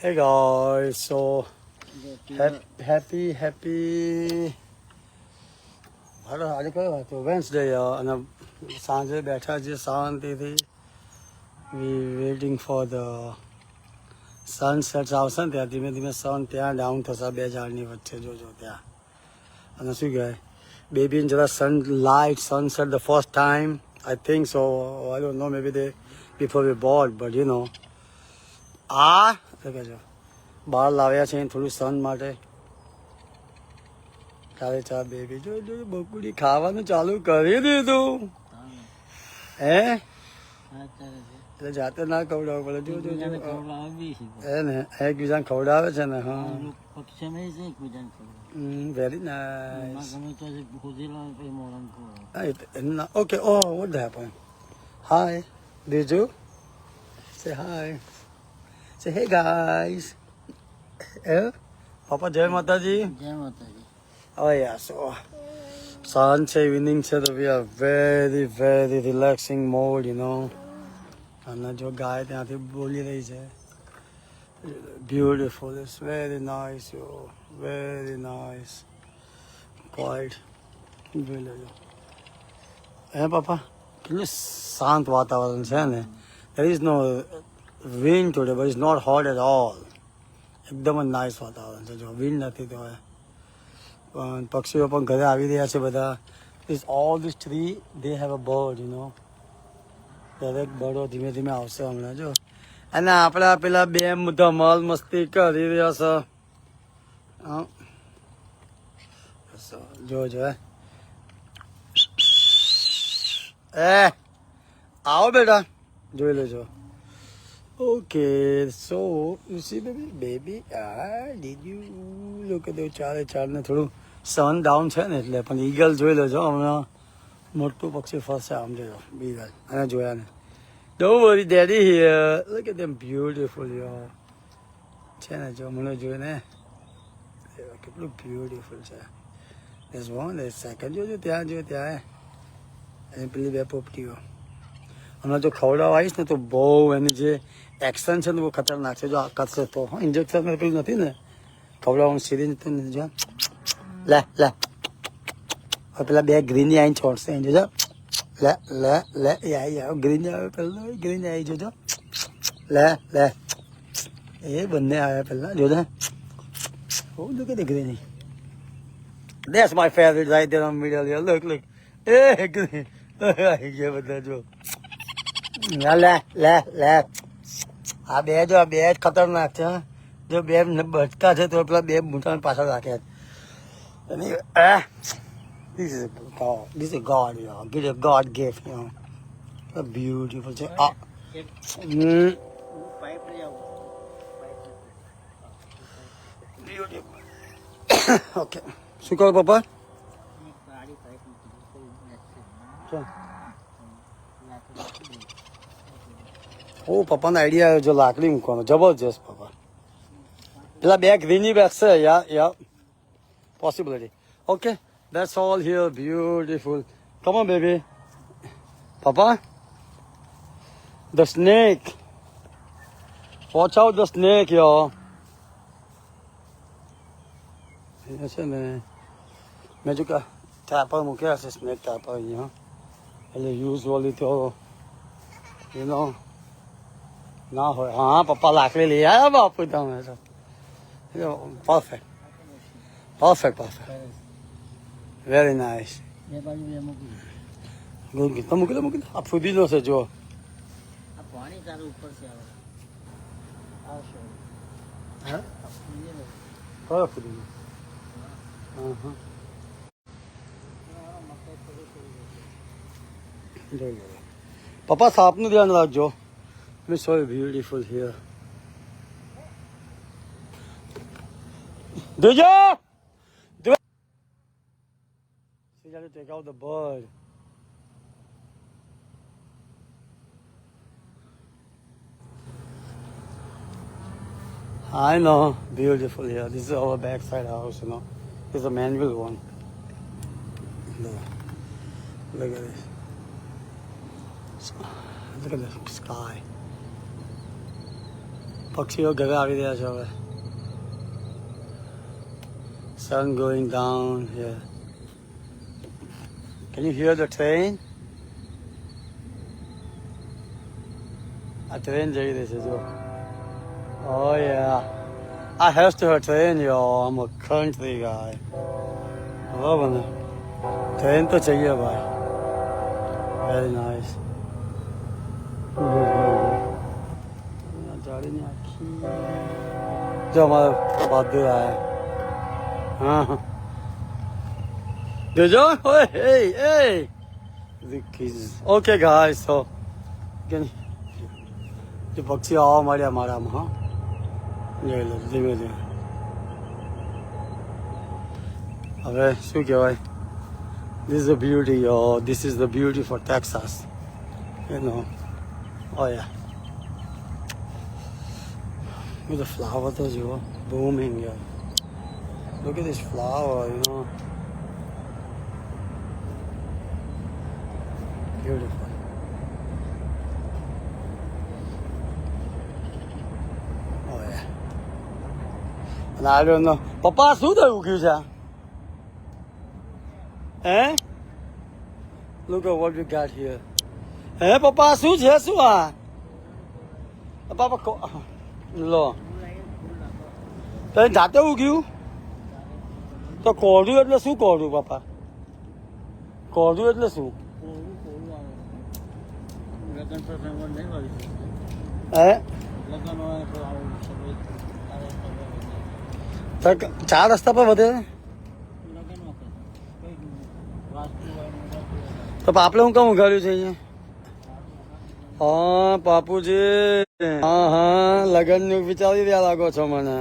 Hey guys, so happy. હાલો આજે કયો હતો વેન્સડે અને સાંજે બેઠા છીએ શાંતિથી વી વેઇટિંગ ફોર ધ સનસેટ આવશે ને ત્યાં ધીમે ધીમે સન ત્યાં ડાઉન થશે બે ઝાડની વચ્ચે જોજો ત્યાં અને શું કહેવાય બેબીને જરા sunset the first time I think so I don't know maybe they before we board but you know કહેજો બહાર લાવ્યા છે થોડું સન માટે ચાલે ચા બેબી જો બકુડી ખાવાનું ચાલુ કરી દીધું હે એટલે જાતે ના ખવડાવવું પડે જો હે ને એકબીજાને ખવડાવે છે ને હા very nice okay oh what happen hi દીજુ સે હાય સે હે ગાઈસ પાપા જય માતાજી Oh yeah, so sun છે evening છે તો we are very relaxing mode, you know. અને જો ગાય ત્યાંથી બોલી રહી છે beautiful, it's very nice, yo, very nice, quiet. જોઈ લેજો હે પાપા કેટલું શાંત વાતાવરણ છે ને there is no wind today but it's not hot at all. એકદમ જ નાઇસ વાતાવરણ છે જો વિન્ડ નથી તો પણ પક્ષીઓ પણ ઘરે આવી રહ્યા છે બધા is all this tree they have a bird you know દરેક બર્ડો ધીમે ધીમે આવશે હમણાં જો અને આપણા પેલા બે ધમાલ મસ્તી કરી રહ્યા છે જોજો એ આવો બેટા જોઈ લેજો Okay, so you see, baby, did you look at the ચાર ને થોડું સન ડાઉન છે ને એટલે પણ ઈગલ જોઈ લેજો હમણાં મોટું પક્ષી ફરશે આમ જોજો બીગલ અને જોયા ને Don't worry, daddy here. Look at them beautiful, yo. છે ને જો મને જોઈને કેટલું બ્યુટીફુલ છે there's one there's second જોજો ત્યાં અને પેલી બે પોપટીઓ હમણાં જો ખવડાવવા આવીશ ને તો બહુ એની જે એક્શન છે ને બહુ ખતરનાક છે જો આ કરશે તો ઇન્જેક્શન પેલું નથી ને ખવડાવવાનું સિરિંજ જો લે પેલા બે ગ્રીન આવીને છોડશે જોજો લે એ આવી ગ્રીન આવે પેલા ગ્રીન આવી જોજો લે એ બંને આવ્યા પેલા જોજો look at the green that's my favorite right there on middle here look A green ગયા બધા જો લે આ બે જો આ બે જ ખતરનાક છે જો બે બચકા છે તો પેલા બે મોટા પાછળ રાખે this is God you know give a God gift you know a beautiful છે okay શું કહો પપ્પા ઓ પપ્પાનો આઈડિયા આવ્યો જો લાકડી મૂકવાનો જબરજસ્ત પપ્પા પેલા બે ગ્રીની બેગશે યા possibility okay that's all here beautiful come on baby papa the snake watch out the snake yo છે ને મેં જો ટ્રેપર મૂક્યા છે સ્નેક ટ્રેપર અહીંયા એટલે યુઝવલી તો યુ નો ના હોય હા પપ્પા લાકડી લઈ આવ્યા બાપુ તમે તો પરફેક્ટ વેરી નાઇસ મૂકી આ ફુદીનો છે જો કયો ફુદીનો પપ્પા સાપનું ધ્યાન રાખજો It's so beautiful here. You got to take out the bird. I know, beautiful here. This is our backside house, you know. This is a manual one. Look at this. Look at the sky. પક્ષીઓ ઘરે આવી રહ્યા છે હવે. Sun going down here. Can you hear the train? A train જઈ રહી છે જો. Oh yeah. I have to have train, yo. I'm a country guy. બરાબર ને? ટ્રેન તો चाहिए ભાઈ. Very nice. જાળીની આખી જો અમારા બહાદુર આયા. હા જોજો. ઓય hey hey the kids. Okay guys, so જે પક્ષીઓ આવવા માંડ્યા મારામાં. હા જોઈ લો ધીમે ધીમે. હવે શું કહેવાય, this is the beauty, oh this is the beauty for Texas, you know. Oh yeah, with the flower to jo booming here. Look at this flower, you know, beautiful. Oh yeah. And I don't know, પપ્પા શું થયું ઉગ્યું છે? હે? Look at what we got here. હે પપ્પા શું છે? શું આ પાપા લો તો જાતે ઉગ્યું તો કોળું એટલે શું? કોળું પાપા કોળું એટલે શું? હે ચાર રસ્તા પર વધે તો આપણે હું કામ ઉગાડ્યું છે અહીંયા? હા બાપુજી, હા હા લગ્ન નું વિચારી રહ્યા લાગો છો મને.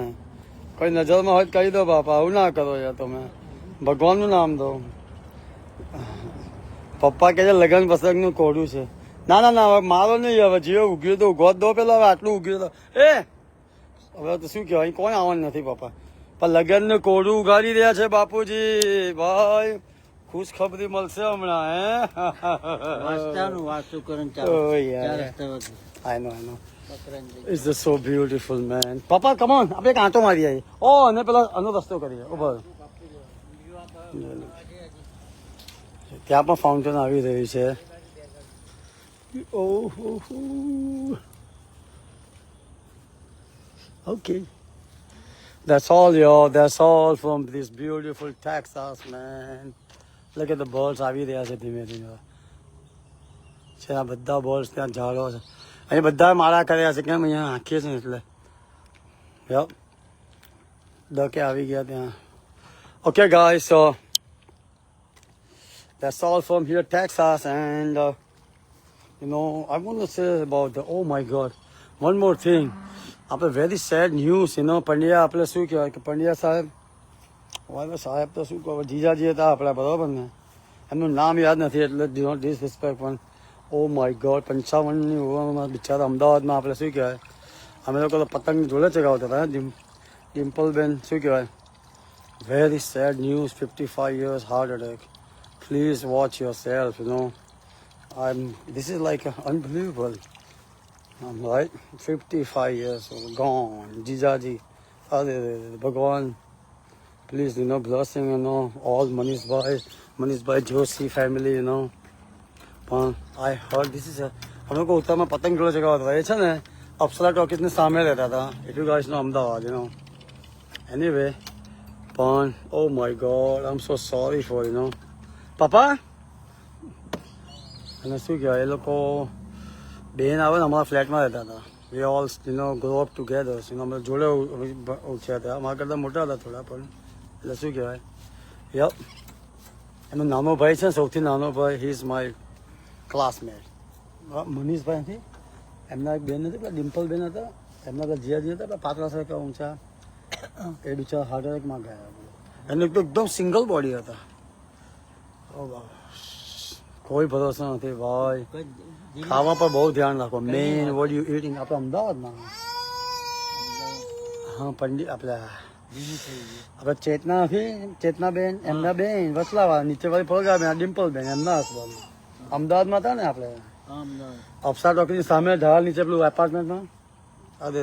કોઈ નજરમાં હોય કહી દો બાપા, આવું ના કરો યાર તમે, ભગવાનનું નામ દો. પપ્પા કહે છે લગ્ન પ્રસંગ નું કોડું છે. ના ના ના હવે મારો નહીં, હવે જે ઉગ્યું તો ઉગો દો પેલા. હવે આટલું ઉગ્યું તો હવે તો શું કહેવાય, કોણ આવવાનું નથી પપ્પા. પણ લગ્ન નું કોડું ઉગાડી રહ્યા છે બાપુજી. ભાઈ ખુશ ખબરી મળશે હમણાં. હે I know. It's just so beautiful, man. Papa, come on. આપણે એક આંટો મારી આવીએ. ઓ અને પેલા આનો રસ્તો કરીએ. ઉભો ત્યાં પણ ફાઉન્ટેન આવી રહ્યું છે. Okay. That's all, yo. That's all from this beautiful Texas, man. Look at the balls આવી રહ્યા છે ધીમે ધીમે. છે આ બધા બોલ્સ ત્યાં ઝાડો છે. અહીં બધા માળા કર્યા છે. કેમ અહીંયા આંખીએ છે એટલે. યપ ડકે આવી ગયા ત્યાં. Okay guys, so that's all from here Texas, and you know I want to say about the, oh my god, one more thing. આપણે very sad news, you know. Pandya આપણે શું કહેવાય કે પંડ્યા સાહેબ તો શું કહો, જીજાજી હતા આપણા, બરાબર ને? એમનું નામ યાદ નથી એટલે ડુ નોટ ડિસરિસ્પેક્ટ, પણ ઓ માય ગોડ 55ની ઉંમરમાં બિચારા અમદાવાદમાં આપણે શું કહેવાય, અમે લોકો તો પતંગ જોડે ચગાવતા હતા. ડિમ્પલબેન શું કહેવાય, very sad news, 55 years heart attack. Please watch yourself, you know. This is like unbelievable. I'm right, 55 years old, gone. Jijaji, Bhagwan, please, you know, blessing, you know, all Manish Bhai, Joshi family, you know. I heard this is a, हम लोग को उत्तर में पतंग जोड़े जगह होता है ना, अप्सरा टॉकीज ने सामने रहता था. If you guys know Ahmedabad, you know. Anyway, oh my God, I'm so sorry for, you know. Papa, અને શું કહેવાય, એ લોકો બેન આવે ને અમારા ફ્લેટમાં રહેતા હતા. We all, you know, grow up together. You know, અમે જોડે ઉછ્યા હતા. અમારા કરતાં મોટા હતા થોડા, પણ એટલે શું કહેવાય, યપ એનો નાનો ભાઈ છે, સૌથી નાનો ભાઈ, હી ઇઝ માય ક્લાસમેટ. મનીષભાઈ નથી, એમના એક બેન નથી, પેલા ડિમ્પલ બેન હતા, એમના તો જીયાજી હતા, પેલા પાતળા સરખા ઊંચા, એ બિચારા હાર્ટ એટેકમાં ગયા. એનું એકદમ સિંગલ બોડી હતા. કોઈ ભરોસો નથી ભાઈ. ખાવા પર બહુ ધ્યાન રાખો. Main what you eating. આપણે અમદાવાદમાં હા પંડિત આપણે ચેતના નથી, ચેતનાબેન એમના બેન વસલાવા, નીચે વાળી ફળગાબેન, ડિમ્પલ બેન એમના હસબન્ડ અમદાવાદમાં હતા ને આપણે. અપ્સરા ટોકીની સામે ઢાળ નીચે પેલું એપાર્ટમેન્ટમાં અરે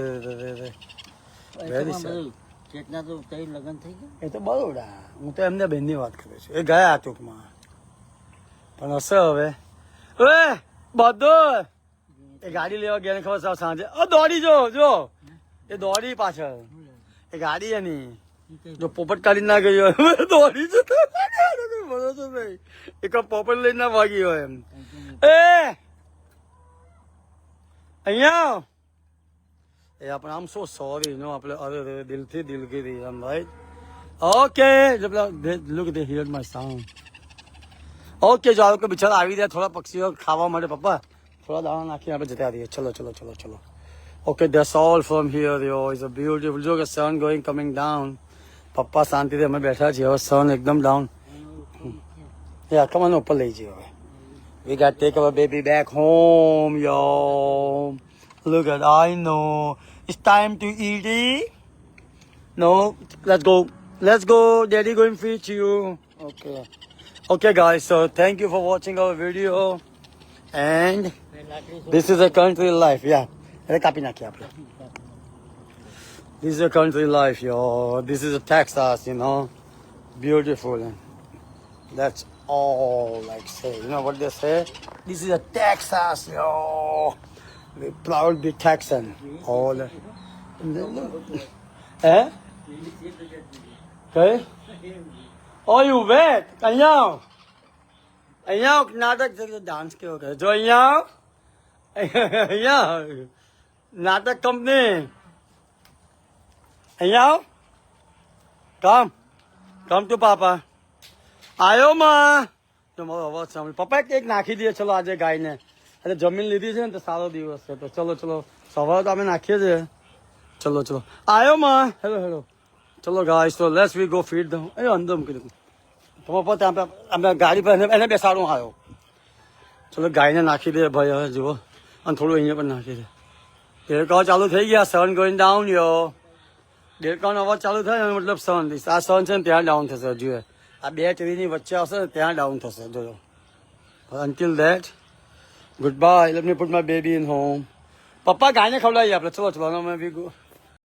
વેરી સેડ. ચેતના તો તઈ લગ્ન થઈ ગયા. એ તો બરોડા, હું તો એમને બેનની વાત કરું છું. એ ગયા ટૂંકમાં, પણ હશે હવે. ઓએ બધો એ ગાડી લેવા ગયા ને ખબર સાવ સાંજે દોડી જો એ દોડી પાછળ એ ગાડી એની જો પોપટ કાઢી ના ગઈ હોય દોડી જતો ભરોસો નહીં એક પોપટ લઈને ના ભાગી હોય એમ. એ અહીંયા એ આપણે આમ સો સોરી નો આપણે અરે દિલથી દિલગીરી એમ right. Okay look they hear my sound. Okay જો કે બિચારા આવી રહ્યા થોડા પક્ષીઓ ખાવા માટે. પપ્પા થોડા દાણા નાખીને આપણે જતા રહીએ. ચલો. Okay that's all from here yo. It's a beautiful જો કે sun going coming down. પપ્પા શાંતિથી અમે બેઠા છીએ. હવે sun એકદમ ડાઉન. યા કમાનો ઉપર લઈ જઈએ હવે. We got to take our baby back home yo. Look at I know it's time to eat it. No, let's go daddy going to feed you. Okay guys, so thank you for watching our video and this is a country life. Yeah, this is a country life yo. This is a Texas, you know, beautiful. That's all like say, you know what they say, this is a Texas yo. We proud be Texan all. Eh? Okay. Oh, you wet? અહીંયા નાટક dance કેવો કરે જો અહીંયા નાટક company અહીંયા come to પાપા આવ્યો માં તો મારો અવાજ સાંભળી. પપ્પા કેક નાખી દઈએ ચલો આજે ગાયને. અરે જમીન લીધી છે ને તો સારો દિવસ છે તો ચલો સવારે તો અમે નાખીએ છીએ. ચલો આવ્યો માં. હેલો ચલો ગાઈસ તો લેટ્સ વી ગો ફીડ ધમ. એ અંદર મૂકી દઉં પપ્પા ત્યાં અમે ગાડી પર એને બેસાડું આવ્યો. ચલો ગાયને નાખી દે ભાઈ હવે જુઓ અને થોડું અહીંયા પણ નાખી દે. દેડકાઓ ચાલુ થઈ ગયા. સન ગોઈંગ ડાઉન યો. દેડકાનો અવાજ ચાલુ થાય ને મતલબ સન આ સન છે ને ત્યાં ડાઉન થશે. જોઈએ આ બે ટ્રીની વચ્ચે આવશે ને ત્યાં ડાઉન થશે જોયો. Until that, goodbye. Let me put my baby in home. પપ્પા ગાયને ખવડાવીએ આપણે. ચલો અમે બી ગો.